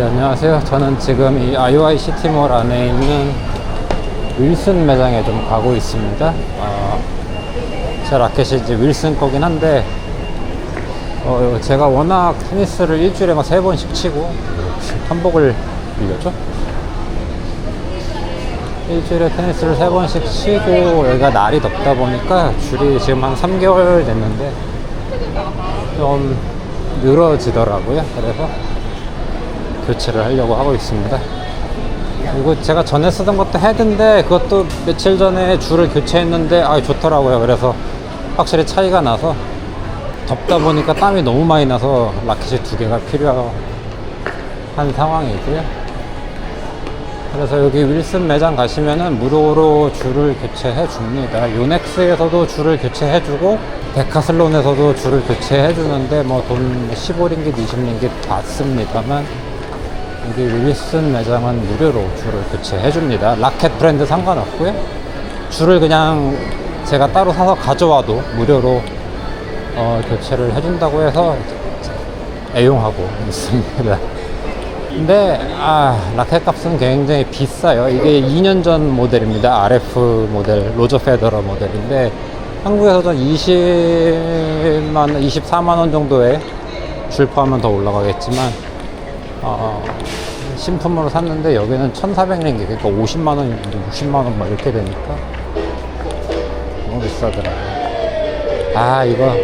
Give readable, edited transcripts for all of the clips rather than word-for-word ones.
안녕하세요. 저는 지금 이 IOI 시티몰 안에 있는 윌슨 매장에 좀 가고 있습니다. 제 라켓이 이제 윌슨 거긴 한데, 제가 워낙 테니스를 일주일에 막 3번씩 치고, 한복을 빌렸죠? 일주일에 테니스를 3번씩 치고, 여기가 날이 덥다 보니까 줄이 지금 한 3개월 됐는데, 좀 늘어지더라고요. 그래서 교체를 하려고 하고 있습니다. 그리고 제가 전에 쓰던 것도 헤드인데 그것도 며칠 전에 줄을 교체했는데 좋더라고요. 그래서 확실히 차이가 나서, 덥다 보니까 땀이 너무 많이 나서 라켓이 2개가 필요한 상황이고요. 그래서 여기 윌슨 매장 가시면은 무료로 줄을 교체해 줍니다. 요넥스에서도 줄을 교체해 주고 데카슬론에서도 줄을 교체해 주는데 뭐 돈 15링깃 20링깃 받습니다만, 여기 윌슨 매장은 무료로 줄을 교체해 줍니다. 라켓 브랜드 상관없고요. 줄을 그냥 제가 따로 사서 가져와도 무료로 교체를 해준다고 해서 애용하고 있습니다. 근데 라켓 값은 굉장히 비싸요. 이게 2년 전 모델입니다. RF 모델, 로저 페더러 모델인데 한국에서도 24만원 정도에 줄 포함은 더 올라가겠지만, 신품으로 샀는데 여기는 1,400링기, 그러니까 50만원, 60만원 막 이렇게 되니까 너무 비싸더라고요. 이거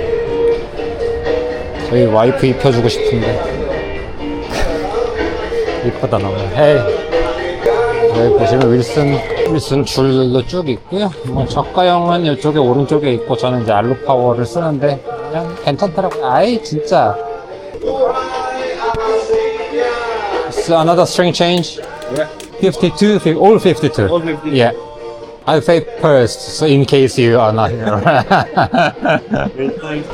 저희 와이프 입혀주고 싶은데 이쁘다 너무. 헤이. 여기 보시면 윌슨 줄도 쭉 있고요. 뭐 저가형은 이쪽에 오른쪽에 있고, 저는 이제 알루파워를 쓰는데 그냥 괜찮더라고요. 진짜. So another string change? Yeah. 52, all 52? All 52. Yeah. I'll pay first, so in case you are not here.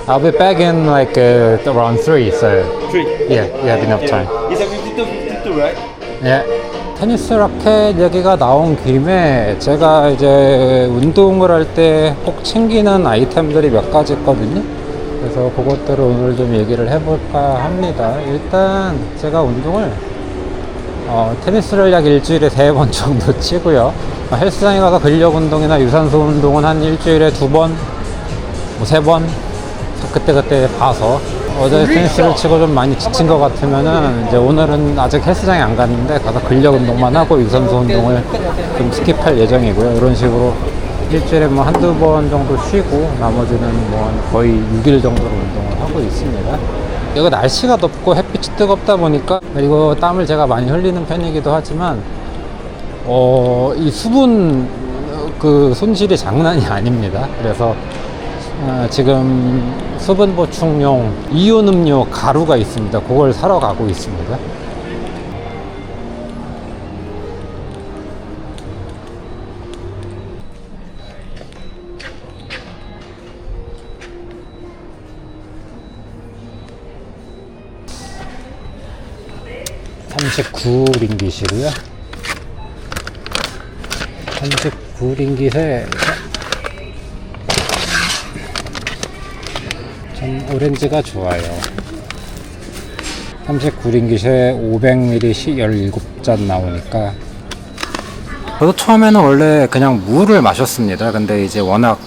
I'll be back in like around 3, so 3. yeah, you have enough time. It's a 52, right? 예. 테니스 라켓 얘기가 나온 김에 제가 이제 운동을 할 때 꼭 챙기는 아이템들이 몇 가지 있거든요. 그래서 그것들을 오늘 좀 얘기를 해볼까 합니다. 일단 제가 운동을 테니스를 약 일주일에 3번 정도 치고요. 헬스장에 가서 근력 운동이나 유산소 운동은 한 일주일에 2번, 뭐 3번 그때그때 봐서, 어제 테니스를 치고 좀 많이 지친 것 같으면은 이제 오늘은 아직 헬스장에 안 갔는데 가서 근력 운동만 하고 유산소 운동을 좀 스킵할 예정이고요. 이런 식으로 일주일에 뭐 1-2번 정도 쉬고 나머지는 뭐 거의 6일 정도로 운동을 하고 있습니다. 여기 날씨가 덥고 햇빛이 뜨겁다 보니까, 그리고 땀을 제가 많이 흘리는 편이기도 하지만 이 수분 손실이 장난이 아닙니다. 그래서 지금 수분 보충용 이온 음료 가루가 있습니다. 그걸 사러 가고 있습니다. $39링깃이고요. 39링깃에 전 오렌지가 좋아요. 39링깃에 500ml 17잔 나오니까. 저도 처음에는 원래 그냥 물을 마셨습니다. 근데 이제 워낙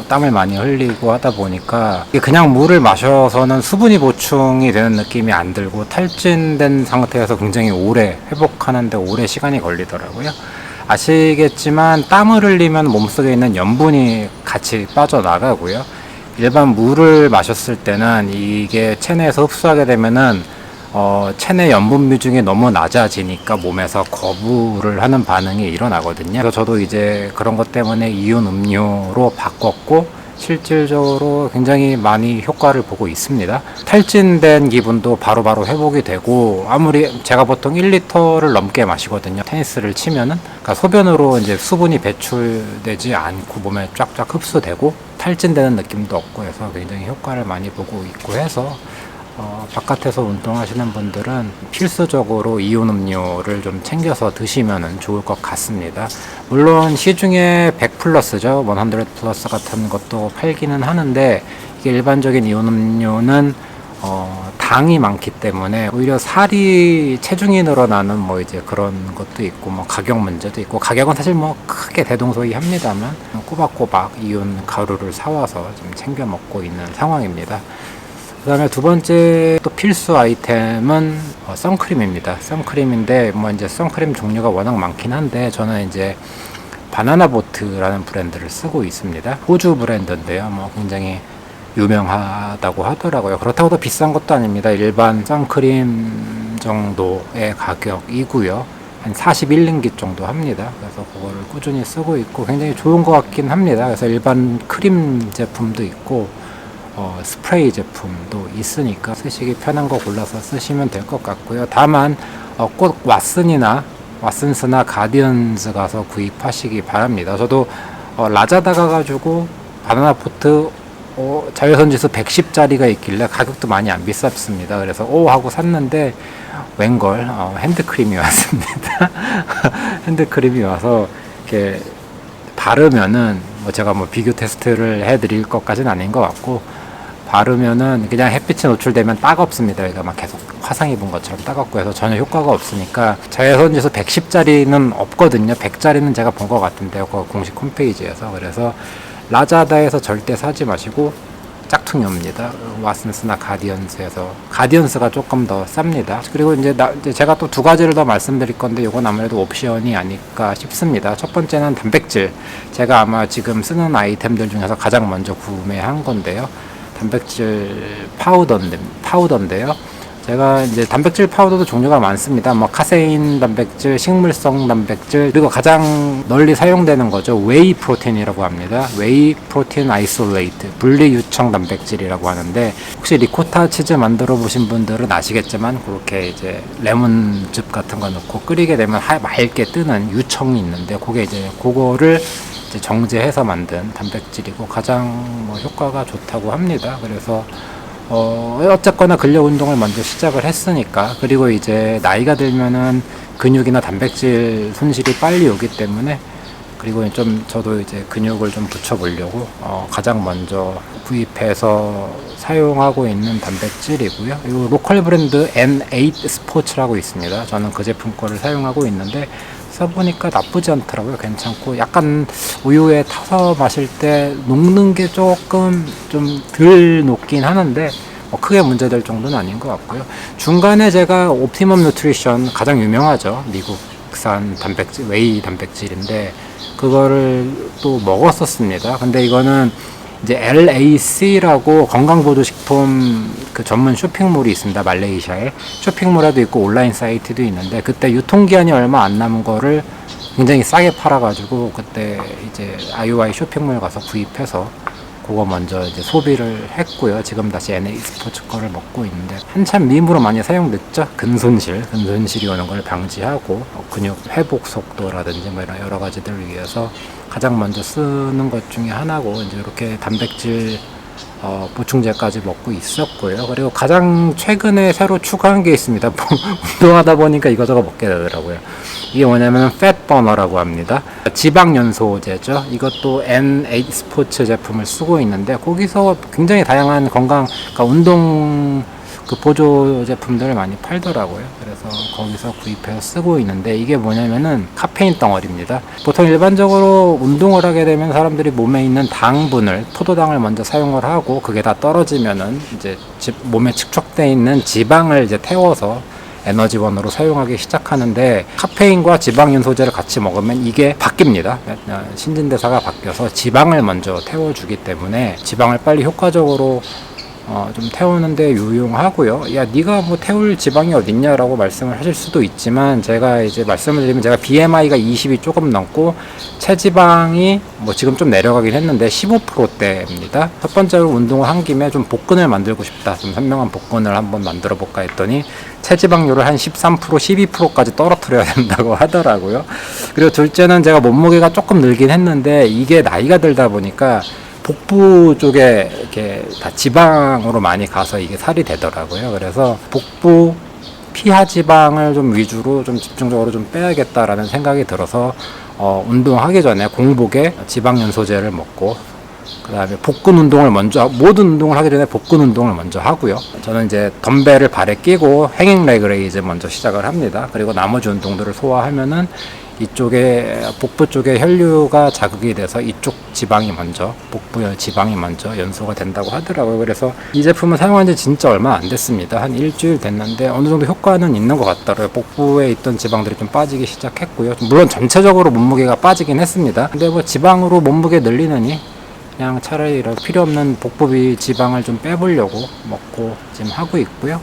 땀을 많이 흘리고 하다 보니까 그냥 물을 마셔서는 수분이 보충이 되는 느낌이 안 들고, 탈진된 상태에서 굉장히 오래 회복하는데 오래 시간이 걸리더라고요. 아시겠지만 땀을 흘리면 몸속에 있는 염분이 같이 빠져나가고요. 일반 물을 마셨을 때는 이게 체내에서 흡수하게 되면은 체내 염분 비중이 너무 낮아지니까 몸에서 거부를 하는 반응이 일어나거든요. 그래서 저도 이제 그런 것 때문에 이온 음료로 바꿨고, 실질적으로 굉장히 많이 효과를 보고 있습니다. 탈진된 기분도 바로바로 회복이 되고, 아무리 제가 보통 1리터를 넘게 마시거든요. 테니스를 치면은. 그러니까 소변으로 이제 수분이 배출되지 않고 몸에 쫙쫙 흡수되고 탈진되는 느낌도 없고 해서 굉장히 효과를 많이 보고 있고 해서, 바깥에서 운동하시는 분들은 필수적으로 이온 음료를 좀 챙겨서 드시면 좋을 것 같습니다. 물론 시중에 100 플러스죠, 100 플러스 같은 것도 팔기는 하는데, 이게 일반적인 이온 음료는 당이 많기 때문에 오히려 살이 체중이 늘어나는 뭐 이제 그런 것도 있고 뭐 가격 문제도 있고, 가격은 사실 뭐 크게 대동소이합니다만 꼬박꼬박 이온 가루를 사와서 좀 챙겨 먹고 있는 상황입니다. 그 다음에 두 번째 또 필수 아이템은 선크림입니다. 선크림인데 뭐 이제 선크림 종류가 워낙 많긴 한데 저는 이제 바나나 보트라는 브랜드를 쓰고 있습니다. 호주 브랜드인데요. 뭐 굉장히 유명하다고 하더라고요. 그렇다고 더 비싼 것도 아닙니다. 일반 선크림 정도의 가격이고요. 한 41링깃 정도 합니다. 그래서 그거를 꾸준히 쓰고 있고 굉장히 좋은 것 같긴 합니다. 그래서 일반 크림 제품도 있고 스프레이 제품도 있으니까 쓰시기 편한 거 골라서 쓰시면 될 것 같고요. 다만 꼭 왓슨스나 가디언스 가서 구입하시기 바랍니다. 저도 라자다 가가지고 바나나 포트 자외선 지수 110짜리가 있길래 가격도 많이 안 비쌌습니다. 그래서 하고 샀는데 웬걸 핸드크림이 왔습니다. 핸드크림이 와서 이렇게 바르면은 제가 비교 테스트를 해드릴 것까지는 아닌 것 같고, 바르면은 그냥 햇빛에 노출되면 따갑습니다. 그러니까 막 계속 화상 입은 것처럼 따갑고 해서 전혀 효과가 없으니까, 자외선 지수 110짜리는 없거든요. 100짜리는 제가 본 것 같은데요. 그 공식 홈페이지에서. 그래서 라자다에서 절대 사지 마시고 짝퉁이 옵니다. 왓슨스나 가디언스에서. 가디언스가 조금 더 쌉니다. 그리고 이제 제가 또 두 가지를 더 말씀드릴 건데 이건 아무래도 옵션이 아닐까 싶습니다. 첫 번째는 단백질. 제가 아마 지금 쓰는 아이템들 중에서 가장 먼저 구매한 건데요. 단백질 파우더인데요. 제가 이제 단백질 파우더도 종류가 많습니다. 카세인 단백질, 식물성 단백질, 그리고 가장 널리 사용되는 거죠. 웨이 프로틴이라고 합니다. 웨이 프로틴 아이솔레이트, 분리 유청 단백질이라고 하는데, 혹시 리코타 치즈 만들어 보신 분들은 아시겠지만 그렇게 이제 레몬즙 같은 거 넣고 끓이게 되면 맑게 뜨는 유청이 있는데, 그거를 정제해서 만든 단백질이고 가장 효과가 좋다고 합니다. 그래서 어쨌거나 근력 운동을 먼저 시작을 했으니까, 그리고 이제 나이가 들면은 근육이나 단백질 손실이 빨리 오기 때문에, 그리고 저도 이제 근육을 좀 붙여보려고 가장 먼저 구입해서 사용하고 있는 단백질이고요. 이 로컬 브랜드 N8 스포츠라고 있습니다. 저는 그 제품 거를 사용하고 있는데 써보니까 나쁘지 않더라고요. 괜찮고, 약간 우유에 타서 마실 때 녹는 게 조금 좀 덜 녹긴 하는데 크게 문제될 정도는 아닌 것 같고요. 중간에 제가 옵티멈 뉴트리션, 가장 유명하죠. 미국산 단백질, 웨이 단백질인데 그거를 또 먹었었습니다. 근데 이거는 이제 LAC라고 건강보조식품 그 전문 쇼핑몰이 있습니다. 말레이시아에 쇼핑몰에도 있고 온라인 사이트도 있는데, 그때 유통기한이 얼마 안 남은 거를 굉장히 싸게 팔아가지고 그때 이제 IOI 쇼핑몰 가서 구입해서 그거 먼저 이제 소비를 했고요. 지금 다시 NA 스포츠 거를 먹고 있는데, 한참 밈으로 많이 사용됐죠. 근손실이 오는 걸 방지하고 근육 회복 속도라든지 뭐 이런 여러 가지들을 위해서 가장 먼저 쓰는 것 중에 하나고, 이제 이렇게 단백질 보충제까지 먹고 있었고요. 그리고 가장 최근에 새로 추가한 게 있습니다. 운동하다 보니까 이거저거 먹게 되더라고요. 이게 뭐냐면 팻버너라고 합니다. 지방연소제죠. 이것도 N8 스포츠 제품을 쓰고 있는데, 거기서 굉장히 다양한 그러니까 운동 그 보조 제품들을 많이 팔더라고요. 그래서 거기서 구입해서 쓰고 있는데, 이게 뭐냐면은 카페인 덩어리입니다. 보통 일반적으로 운동을 하게 되면 사람들이 몸에 있는 당분을, 포도당을 먼저 사용을 하고, 그게 다 떨어지면은 이제 몸에 축적되어 있는 지방을 이제 태워서 에너지원으로 사용하기 시작하는데, 카페인과 지방연소제를 같이 먹으면 이게 바뀝니다. 신진대사가 바뀌어서 지방을 먼저 태워주기 때문에 지방을 빨리 효과적으로 좀 태우는데 유용하고요. 야, 네가 뭐 태울 지방이 어딨냐라고 말씀을 하실 수도 있지만, 제가 이제 말씀을 드리면, 제가 BMI가 20이 조금 넘고 체지방이 뭐 지금 좀 내려가긴 했는데 15%대입니다. 첫 번째로 운동을 한 김에 좀 복근을 만들고 싶다, 좀 선명한 복근을 한번 만들어 볼까 했더니 체지방률을 한 13%, 12%까지 떨어뜨려야 된다고 하더라고요. 그리고 둘째는 제가 몸무게가 조금 늘긴 했는데, 이게 나이가 들다 보니까 복부 쪽에 이렇게 다 지방으로 많이 가서 이게 살이 되더라고요. 그래서 복부 피하 지방을 좀 위주로 좀 집중적으로 좀 빼야겠다라는 생각이 들어서 운동하기 전에 공복에 지방연소제를 먹고 그다음에 복근 운동을 먼저, 모든 운동을 하기 전에 복근 운동을 먼저 하고요. 저는 이제 덤벨을 발에 끼고 행잉 레그 레이즈 먼저 시작을 합니다. 그리고 나머지 운동들을 소화하면은 이쪽에 복부 쪽에 혈류가 자극이 돼서 이쪽 지방이 먼저, 복부의 지방이 먼저 연소가 된다고 하더라고요. 그래서 이 제품을 사용한 지 진짜 얼마 안 됐습니다. 한 일주일 됐는데 어느 정도 효과는 있는 것 같더라고요. 복부에 있던 지방들이 좀 빠지기 시작했고요. 물론 전체적으로 몸무게가 빠지긴 했습니다. 근데 뭐 지방으로 몸무게 늘리느니 그냥 차라리 이런 필요 없는 복부비 지방을 좀 빼보려고 먹고 지금 하고 있고요.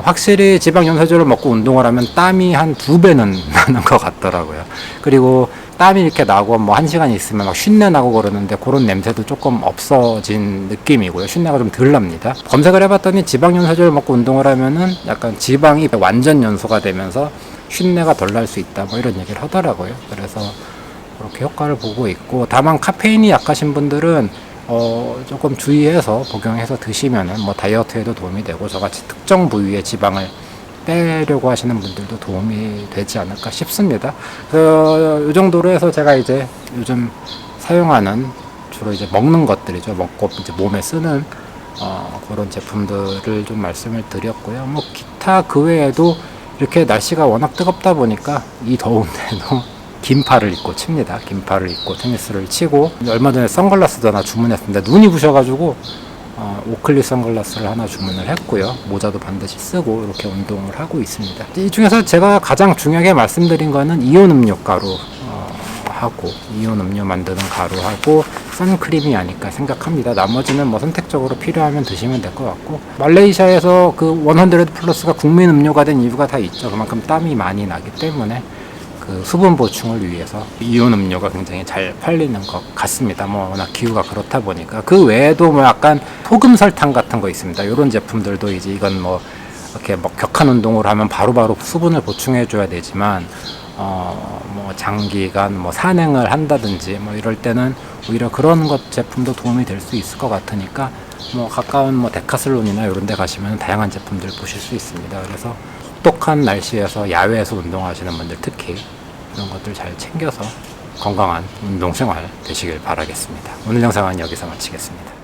확실히 지방 연소제를 먹고 운동을 하면 땀이 한 2배는 나는 것 같더라고요. 그리고 땀이 이렇게 나고 뭐 1시간 있으면 막 쉰내 나고 그러는데 그런 냄새도 조금 없어진 느낌이고요. 쉰내가 좀 덜 납니다. 검색을 해봤더니 지방 연소제를 먹고 운동을 하면은 약간 지방이 완전 연소가 되면서 쉰내가 덜 날 수 있다 뭐 이런 얘기를 하더라고요. 그래서 그렇게 효과를 보고 있고, 다만 카페인이 약하신 분들은 조금 주의해서 복용해서 드시면은 뭐 다이어트에도 도움이 되고 저같이 특정 부위의 지방을 빼려고 하시는 분들도 도움이 되지 않을까 싶습니다. 이 정도로 해서 제가 이제 요즘 사용하는 주로 이제 먹는 것들이죠. 먹고 이제 몸에 쓰는 그런 제품들을 좀 말씀을 드렸고요. 뭐 기타 그 외에도 이렇게 날씨가 워낙 뜨겁다 보니까 이 더운데도 긴팔을 입고 칩니다. 긴팔을 입고 테니스를 치고, 얼마 전에 선글라스도 하나 주문했는데 눈이 부셔가지고 오클리 선글라스를 하나 주문을 했고요. 모자도 반드시 쓰고 이렇게 운동을 하고 있습니다. 이 중에서 제가 가장 중요하게 말씀드린 거는 이온 음료 가루 하고 이온 음료 만드는 가루하고 선크림이 아닐까 생각합니다. 나머지는 뭐 선택적으로 필요하면 드시면 될 것 같고, 말레이시아에서 그 100 플러스가 국민 음료가 된 이유가 다 있죠. 그만큼 땀이 많이 나기 때문에 그 수분 보충을 위해서 이온 음료가 굉장히 잘 팔리는 것 같습니다. 뭐 워낙 기후가 그렇다 보니까. 그 외에도 뭐 약간 소금 설탕 같은 거 있습니다. 이런 제품들도 이제 이건 뭐 이렇게 뭐 격한 운동을 하면 바로바로 수분을 보충해 줘야 되지만 뭐 장기간 뭐 산행을 한다든지 뭐 이럴 때는 오히려 그런 것 제품도 도움이 될 수 있을 것 같으니까 뭐 가까운 뭐 데카슬론이나 이런 데 가시면 다양한 제품들 보실 수 있습니다. 그래서 혹독한 날씨에서 야외에서 운동하시는 분들 특히 이런 것들 잘 챙겨서 건강한 운동생활 되시길 바라겠습니다. 오늘 영상은 여기서 마치겠습니다.